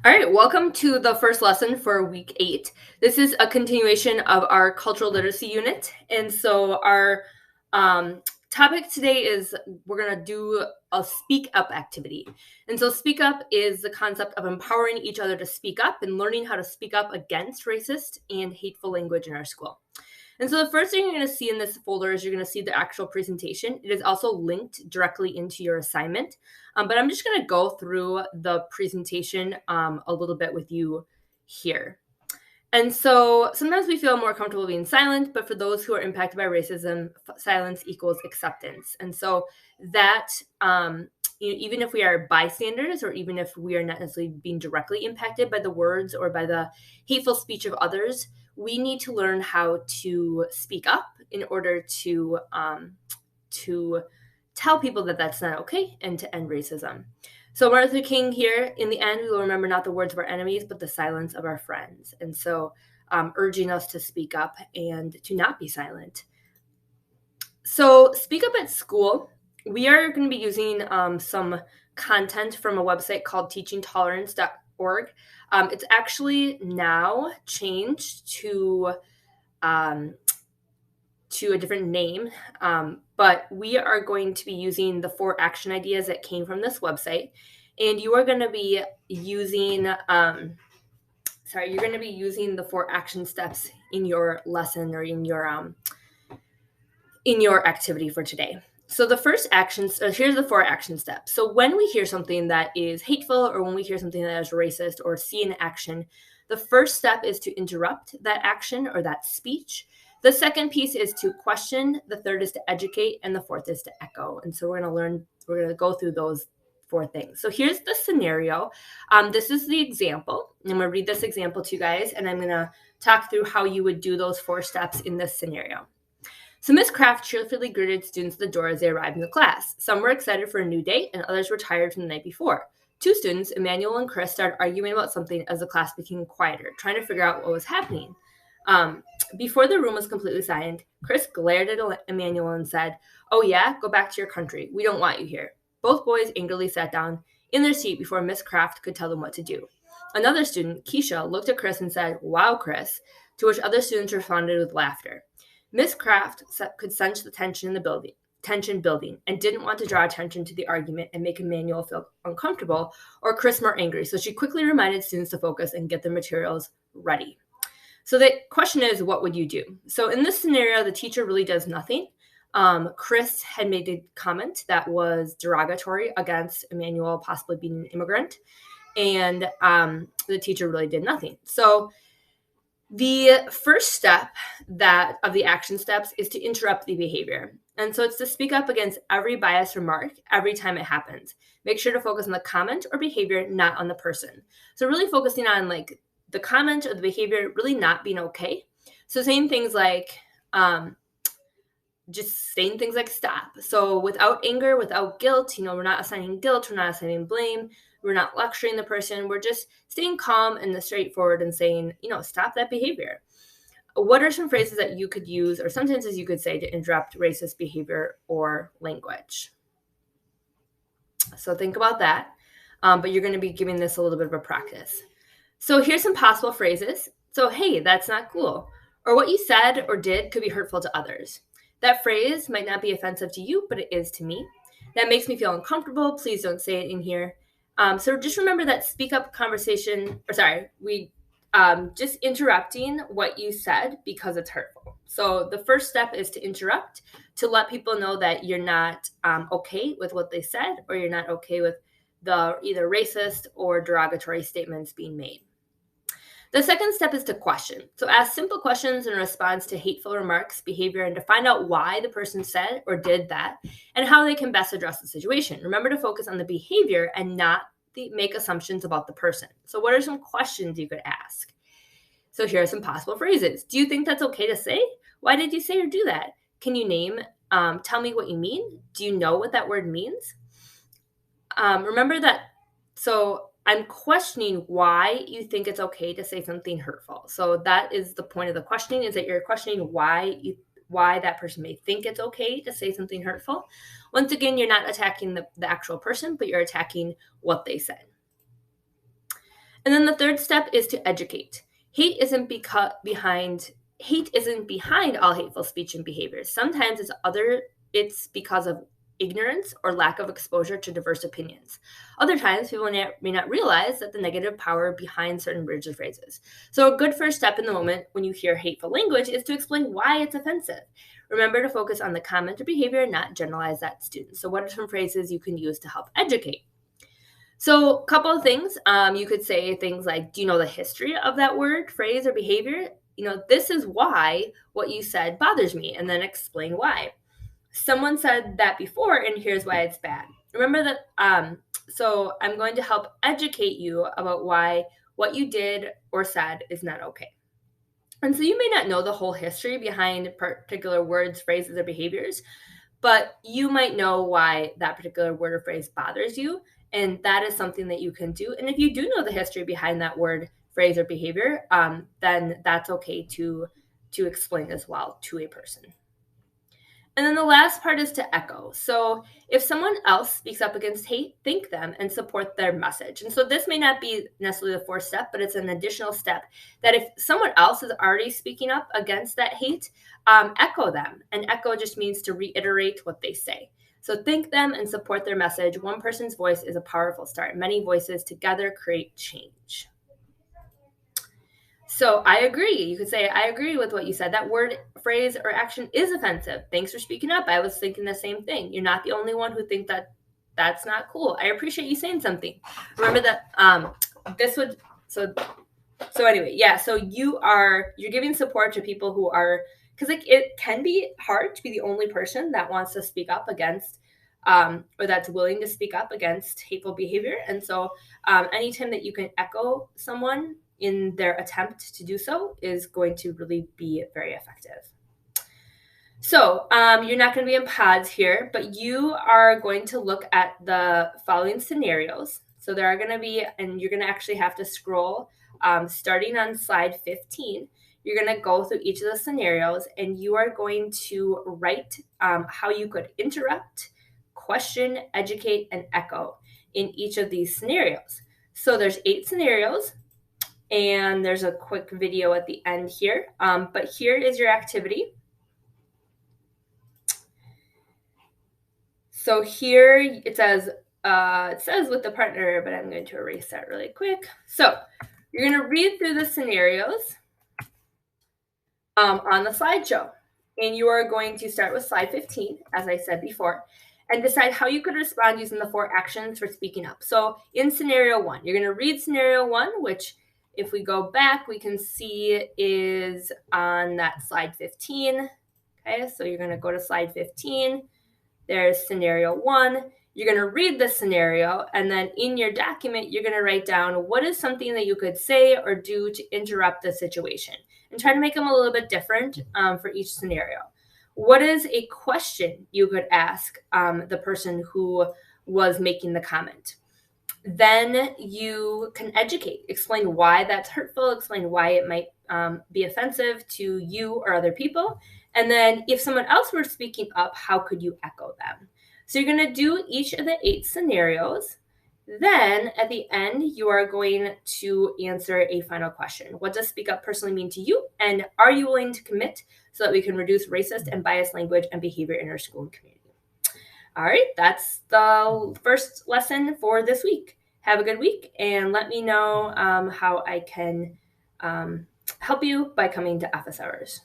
All right, welcome to the first lesson for week 8. This is a continuation of our cultural literacy unit. And so our topic today is we're going to do a speak up activity. And so speak up is the concept of empowering each other to speak up and learning how to speak up against racist and hateful language in our school. And so the first thing you're going to see in this folder is you're going to see the actual presentation. It is also linked directly into your assignment. But I'm just going to go through the presentation a little bit with you here. And so sometimes we feel more comfortable being silent, but for those who are impacted by racism, silence equals acceptance. And so that, even if we are bystanders or even if we are not necessarily being directly impacted by the words or by the hateful speech of others, we need to learn how to speak up in order to tell people that that's not okay and to end racism. So Martin Luther King here, in the end, we will remember not the words of our enemies, but the silence of our friends. And so urging us to speak up and to not be silent. So speak up at school. We are going to be using some content from a website called teachingtolerance.org. It's actually now changed to a different name, but we are going to be using the 4 action ideas that came from this website, and you are going to be using you're going to be using the 4 action steps in your lesson or in your activity for today. So the first actions, here's the 4 action steps. So when we hear something that is hateful or when we hear something that is racist or see an action, the first step is to interrupt that action or that speech. The second piece is to question, the third is to educate, and the fourth is to echo. And so we're going to go through those 4 things. So here's the scenario. This is the example. I'm going to read this example to you guys, and I'm going to talk through how you would do those 4 steps in this scenario. So Miss Kraft cheerfully greeted students at the door as they arrived in the class. Some were excited for a new date, and others were tired from the night before. 2 students, Emmanuel and Chris, started arguing about something as the class became quieter, trying to figure out what was happening. Before the room was completely silent, Chris glared at Emmanuel and said, "Oh yeah, go back to your country. We don't want you here." Both boys angrily sat down in their seat before Miss Kraft could tell them what to do. Another student, Keisha, looked at Chris and said, "Wow, Chris," to which other students responded with laughter. Miss Kraft could sense the tension building, and didn't want to draw attention to the argument and make Emmanuel feel uncomfortable or Chris more angry, so she quickly reminded students to focus and get their materials ready. So the question is, what would you do? So in this scenario, the teacher really does nothing. Chris had made a comment that was derogatory against Emmanuel possibly being an immigrant, and the teacher really did nothing. So the first step of the action steps is to interrupt the behavior. And so it's to speak up against every biased remark every time it happens. Make sure to focus on the comment or behavior, not on the person. So really focusing on like the comment or the behavior really not being okay. So saying things like, just saying things like stop. So without anger, without guilt, we're not assigning guilt, we're not assigning blame, we're not lecturing the person, we're just staying calm and straightforward and saying, stop that behavior. What are some phrases that you could use or sentences you could say to interrupt racist behavior or language? So think about that, but you're going to be giving this a little bit of a practice. So here's some possible phrases. So, hey, that's not cool. Or what you said or did could be hurtful to others. That phrase might not be offensive to you, but it is to me. That makes me feel uncomfortable. Please don't say it in here. So just remember that speak up conversation, just interrupting what you said because it's hurtful. So the first step is to interrupt, to let people know that you're not okay with what they said, or you're not okay with the either racist or derogatory statements being made. The second step is to question. So ask simple questions in response to hateful remarks, behavior, and to find out why the person said or did that and how they can best address the situation. Remember to focus on the behavior and not make assumptions about the person. So what are some questions you could ask? So here are some possible phrases. Do you think that's okay to say? Why did you say or do that? Can you tell me what you mean? Do you know what that word means? Remember that, so I'm questioning why you think it's okay to say something hurtful. So that is the point of the questioning, is that you're questioning why that person may think it's okay to say something hurtful. Once again, you're not attacking the actual person, but you're attacking what they said. And then the third step is to educate. Hate isn't behind all hateful speech and behaviors. Sometimes it's because of ignorance or lack of exposure to diverse opinions. Other times, people may not realize that the negative power behind certain words or phrases. So, a good first step in the moment when you hear hateful language is to explain why it's offensive. Remember to focus on the comment or behavior and not generalize that to students. So, what are some phrases you can use to help educate? So, a couple of things. You could say things like, do you know the history of that word, phrase, or behavior? This is why what you said bothers me, and then explain why. Someone said that before, and here's why it's bad. Remember that. So, I'm going to help educate you about why what you did or said is not okay. And so, you may not know the whole history behind particular words, phrases, or behaviors, but you might know why that particular word or phrase bothers you. And that is something that you can do. And if you do know the history behind that word, phrase, or behavior, then that's okay to explain as well to a person. And then the last part is to echo. So if someone else speaks up against hate, thank them and support their message. And so this may not be necessarily the fourth step, but it's an additional step that if someone else is already speaking up against that hate, echo them. And echo just means to reiterate what they say. So thank them and support their message. One person's voice is a powerful start. Many voices together create change. So I agree. You could say, I agree with what you said. That word, phrase, or action is offensive. Thanks for speaking up. I was thinking the same thing. You're not the only one who think that that's not cool. I appreciate you saying something. Remember that this would so anyway, yeah. So you're giving support to people who are, because it can be hard to be the only person that wants to speak up against or that's willing to speak up against hateful behavior. And so anytime that you can echo someone in their attempt to do so is going to really be very effective. So you're not going to be in pods here, but you are going to look at the following scenarios. So there are going to be, and you're going to actually have to scroll starting on slide 15. You're going to go through each of the scenarios and you are going to write how you could interrupt, question, educate, and echo in each of these scenarios. So there's 8 scenarios. And there's a quick video at the end here. But here is your activity. So here it says with the partner, but I'm going to erase that really quick. So you're going to read through the scenarios on the slideshow. And you are going to start with slide 15, as I said before, and decide how you could respond using the 4 actions for speaking up. So in scenario 1, you're going to read scenario 1, which if we go back, we can see is on that slide 15. Okay, so you're going to go to slide 15. There's scenario 1. You're going to read the scenario, and then in your document, you're going to write down what is something that you could say or do to interrupt the situation, and try to make them a little bit different for each scenario. What is a question you could ask the person who was making the comment? Then you can educate, explain why that's hurtful, explain why it might be offensive to you or other people. And then if someone else were speaking up, how could you echo them? So you're going to do each of the 8 scenarios. Then at the end, you are going to answer a final question. What does speak up personally mean to you? And are you willing to commit so that we can reduce racist and biased language and behavior in our school and community? All right, that's the first lesson for this week. Have a good week, and let me know how I can help you by coming to office hours.